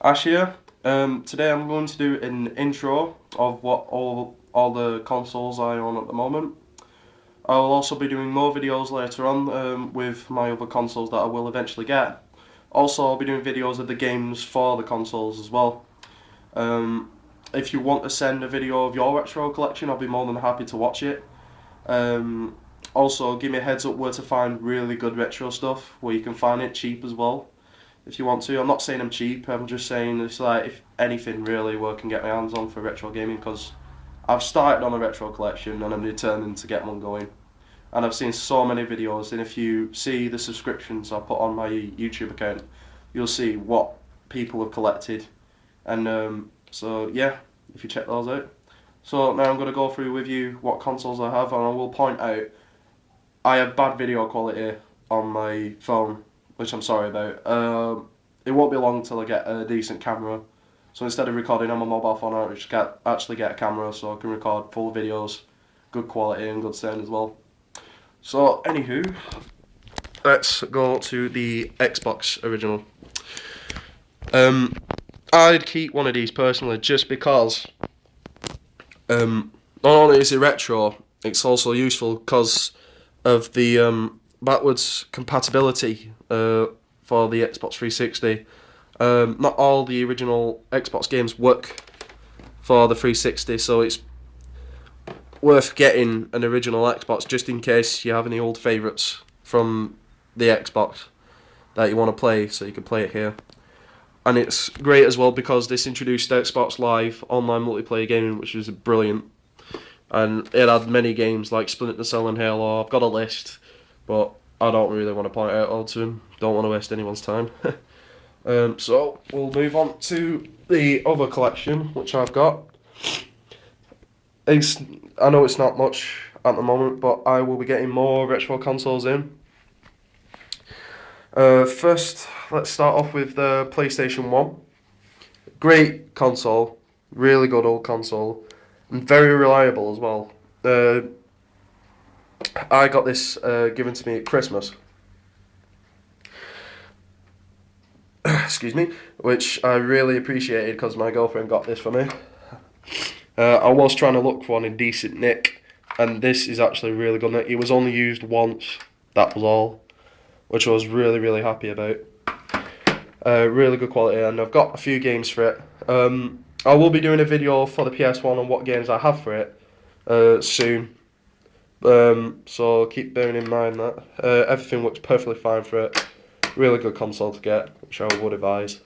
Ash here. Today I'm going to do an intro of what all the consoles I own at the moment. I'll also be doing more videos later on with my other consoles that I will eventually get. Also, I'll be doing videos of the games for the consoles as well. Um, if you want to send a video of your retro collection, I'll be more than happy to watch it. Um, Also, give me a heads up where to find really good retro stuff, where you can find it cheap as well if you want to. I'm not saying I'm cheap. I'm just saying it's like if anything really where I can get my hands on for retro gaming because I've started on a retro collection and I'm determined to get one going. And I've seen so many videos, and if you see the subscriptions I put on my YouTube account, you'll see what people have collected. And so yeah, if you check those out. So now I'm going to go through with you what consoles I have, and I will point out I have bad video quality on my phone, which I'm sorry about. It won't be long till I get a decent camera. So instead of recording on my mobile phone, I just actually get a camera so I can record full videos, good quality and good sound as well. So anywho, let's go to the Xbox original. I'd keep one of these personally just because not only is it retro, it's also useful because of the backwards compatibility for the Xbox 360. Not all the original Xbox games work for the 360, so it's worth getting an original Xbox just in case you have any old favourites from the Xbox that you want to play, so you can play it here. And it's great as well because this introduced Xbox Live online multiplayer gaming, which is brilliant. And it had many games like Splinter Cell and Halo. I've got a list, but I don't really want to point out all to them. Don't want to waste anyone's time. So we'll move on to the other collection, which I've got. I know it's not much at the moment, but I will be getting more retro consoles in. First, let's start off with the PlayStation 1. Great console, really good old console, and very reliable as well. I got this given to me at Christmas. Excuse me, which I really appreciated because my girlfriend got this for me. I was trying to look for one in decent nick, and this is actually really good nick. It was only used once, that was all, which I was really, really happy about. Really good quality, and I've got a few games for it. I will be doing a video for the PS1 on what games I have for it soon. So keep bearing in mind that everything looks perfectly fine for it. Really good console to get, which I would advise.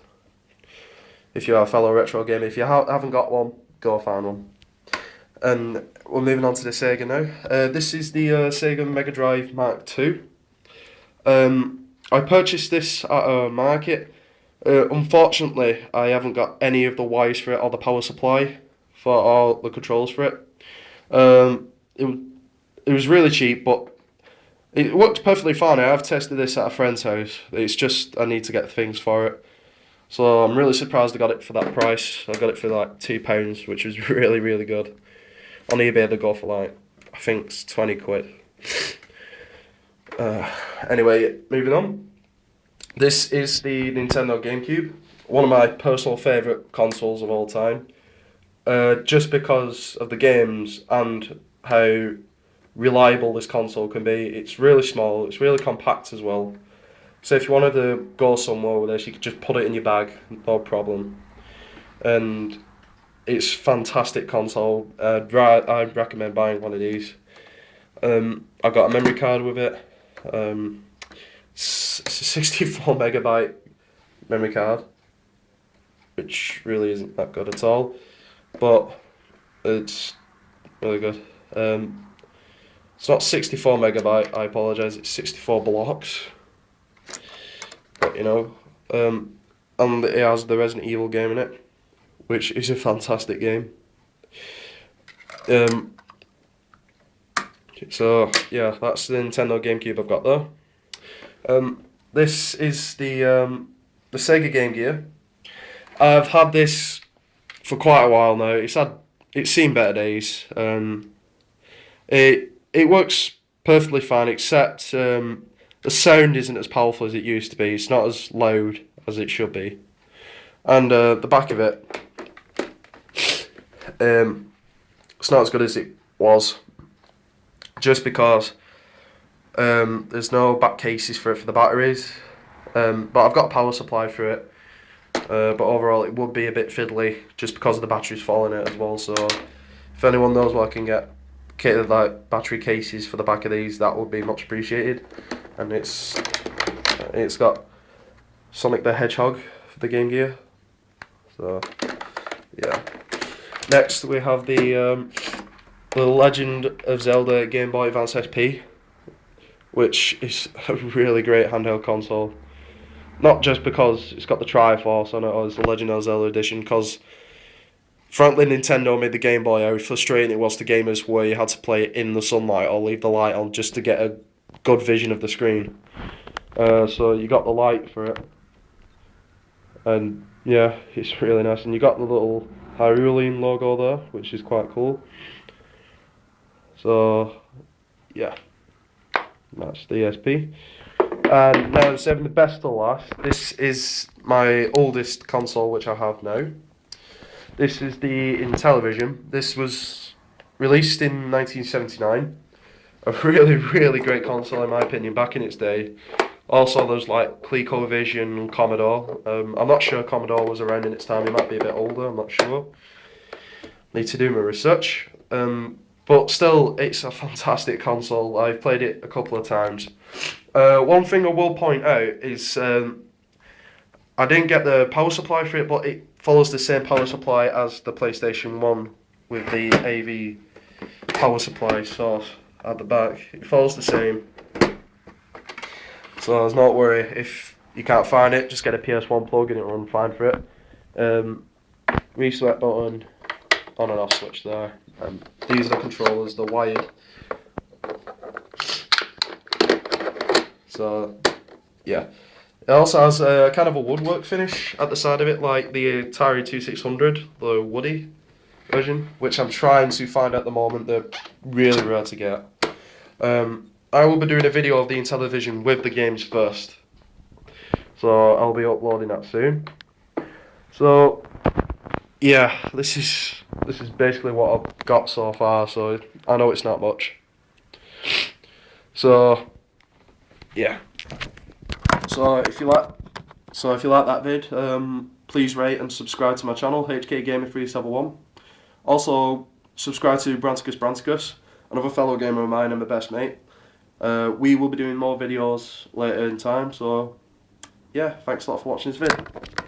If you're a fellow retro gamer, if you haven't got one, go find one. And we're moving on to the Sega now. This is the Sega Mega Drive Mark II. I purchased this at a market. Unfortunately, I haven't got any of the wires for it or the power supply for all the controls for it. It was really cheap, but it worked perfectly fine. I have tested this at a friend's house. It's just I need to get things for it. So I'm really surprised I got it for that price. I got it for like £2, which was really, really good. On eBay they go for like, I think it's 20 quid. Anyway, moving on. This is the Nintendo GameCube, one of my personal favourite consoles of all time. Just because of the games and how reliable this console can be. It's really small, it's really compact as well. So if you wanted to go somewhere with this, you could just put it in your bag, no problem. And it's fantastic console. I'd recommend buying one of these. I've got a memory card with it. It's a 64 megabyte memory card, which really isn't that good at all, but it's really good. It's not 64 megabyte, I apologise, it's 64 blocks. But you know, and it has the Resident Evil game in it, which is a fantastic game. So yeah, that's the Nintendo GameCube I've got there. This is the Sega Game Gear. I've had this for quite a while now. It's seen better days. It works perfectly fine, except the sound isn't as powerful as it used to be. It's not as loud as it should be. And the back of it, it's not as good as it was, just because there's no back cases for the batteries, but I've got a power supply for it. But overall it would be a bit fiddly just because of the batteries falling out as well. So if anyone knows where I can get like battery cases for the back of these, that would be much appreciated. And it's got Sonic the Hedgehog for the Game Gear. So yeah. Next we have the Legend of Zelda Game Boy Advance SP, which is a really great handheld console. Not just because it's got the Triforce on it, or it's the Legend of Zelda edition, because frankly Nintendo made the Game Boy how frustrating it was to gamers where you had to play it in the sunlight or leave the light on just to get a good vision of the screen. So you got the light for it, and yeah, it's really nice. And you got the little Hyrulean logo there, which is quite cool. So yeah, that's the SP. And now saving the best to last, this is my oldest console which I have now. This is the Intellivision. This was released in 1979. A really great console in my opinion back in its day. Also there's like ColecoVision, Commodore. I'm not sure Commodore was around in its time, it might be a bit older, I'm not sure. Need to do my research. But still, it's a fantastic console. I've played it a couple of times. One thing I will point out is I didn't get the power supply for it, but it follows the same power supply as the PlayStation 1 with the AV power supply source at the back. It follows the same. So there's not worry if you can't find it, just get a PS1 plug and it'll run fine for it. Reset button, on and off switch there. These are the controllers, they're wired. So yeah, it also has a kind of a woodwork finish at the side of it, like the Atari 2600, the Woody version, which I'm trying to find at the moment. They're really rare to get. I will be doing a video of the Intellivision with the games first, so I'll be uploading that soon. So yeah, this is basically what I've got so far. So I know it's not much. So yeah. So if you like that vid, please rate and subscribe to my channel, HK Gamer 371. Also subscribe to Branticus, another fellow gamer of mine and my best mate. We will be doing more videos later in time. So yeah, thanks a lot for watching this vid.